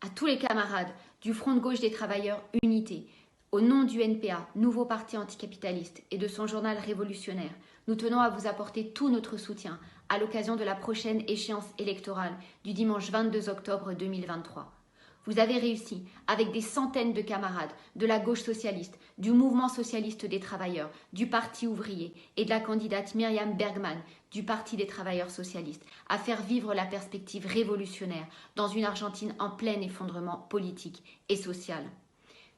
à tous les camarades du Front de gauche des travailleurs Unité, au nom du NPA, nouveau parti anticapitaliste, et de son journal révolutionnaire, nous tenons à vous apporter tout notre soutien à l'occasion de la prochaine échéance électorale du dimanche 22 octobre 2023. Vous avez réussi, avec des centaines de camarades de la gauche socialiste, du mouvement socialiste des travailleurs, du Parti ouvrier et de la candidate Myriam Bergman du Parti des travailleurs socialistes, à faire vivre la perspective révolutionnaire dans une Argentine en plein effondrement politique et social.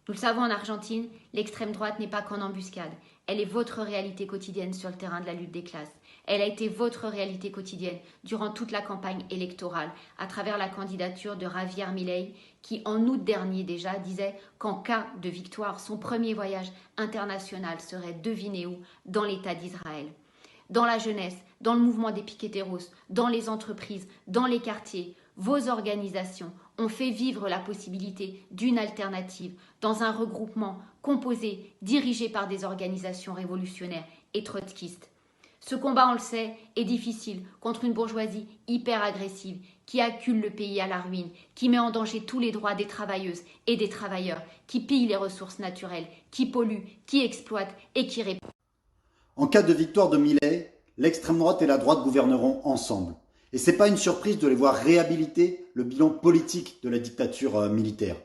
Nous le savons, en Argentine, l'extrême droite n'est pas qu'en embuscade. Elle est votre réalité quotidienne sur le terrain de la lutte des classes. Elle a été votre réalité quotidienne durant toute la campagne électorale, à travers la candidature de Javier Milei, qui en août dernier déjà disait qu'en cas de victoire, son premier voyage international serait, devinez où, dans l'État d'Israël. Dans la jeunesse, dans le mouvement des piqueteros, dans les entreprises, dans les quartiers, vos organisations ont fait vivre la possibilité d'une alternative dans un regroupement composé, dirigé par des organisations révolutionnaires et trotskistes. Ce combat, on le sait, est difficile contre une bourgeoisie hyper agressive qui accule le pays à la ruine, qui met en danger tous les droits des travailleuses et des travailleurs, qui pille les ressources naturelles, qui pollue, qui exploite et qui répand. En cas de victoire de Milei, l'extrême droite et la droite gouverneront ensemble. Et c'est pas une surprise de les voir réhabiliter le bilan politique de la dictature militaire.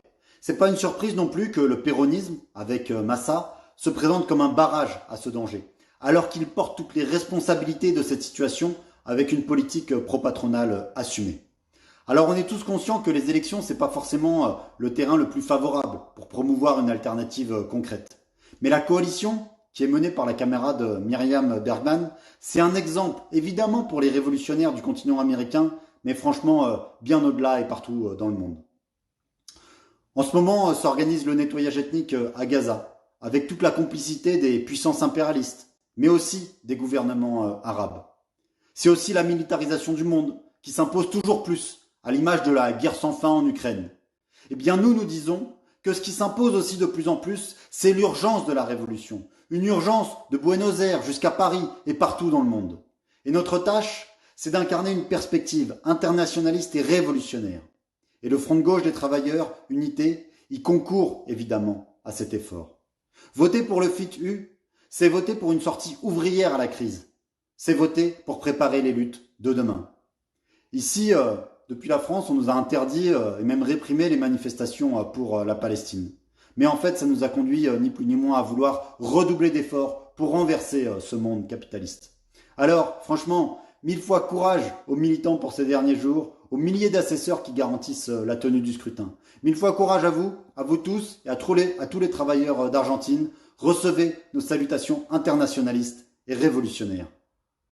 C'est pas une surprise non plus que le péronisme, avec Massa, se présente comme un barrage à ce danger, alors qu'il porte toutes les responsabilités de cette situation avec une politique pro-patronale assumée. Alors on est tous conscients que les élections, c'est pas forcément le terrain le plus favorable pour promouvoir une alternative concrète. Mais la coalition, qui est menée par la camarade Myriam Bergman, c'est un exemple, évidemment pour les révolutionnaires du continent américain, mais franchement bien au-delà et partout dans le monde. En ce moment s'organise le nettoyage ethnique à Gaza, avec toute la complicité des puissances impérialistes, mais aussi des gouvernements arabes. C'est aussi la militarisation du monde, qui s'impose toujours plus, à l'image de la guerre sans fin en Ukraine. Eh bien nous disons que ce qui s'impose aussi de plus en plus, c'est l'urgence de la révolution. Une urgence de Buenos Aires jusqu'à Paris et partout dans le monde. Et notre tâche, c'est d'incarner une perspective internationaliste et révolutionnaire. Et le Front de gauche des travailleurs, Unité, y concourt évidemment à cet effort. Voter pour le FIT-U, c'est voter pour une sortie ouvrière à la crise. C'est voter pour préparer les luttes de demain. Ici, depuis la France, on nous a interdit et même réprimé les manifestations pour la Palestine. Mais en fait, ça nous a conduit ni plus ni moins à vouloir redoubler d'efforts pour renverser ce monde capitaliste. Alors, franchement, 1000 fois courage aux militants pour ces derniers jours, aux milliers d'assesseurs qui garantissent la tenue du scrutin. 1000 fois courage à vous tous et à tous les travailleurs d'Argentine. Recevez nos salutations internationalistes et révolutionnaires.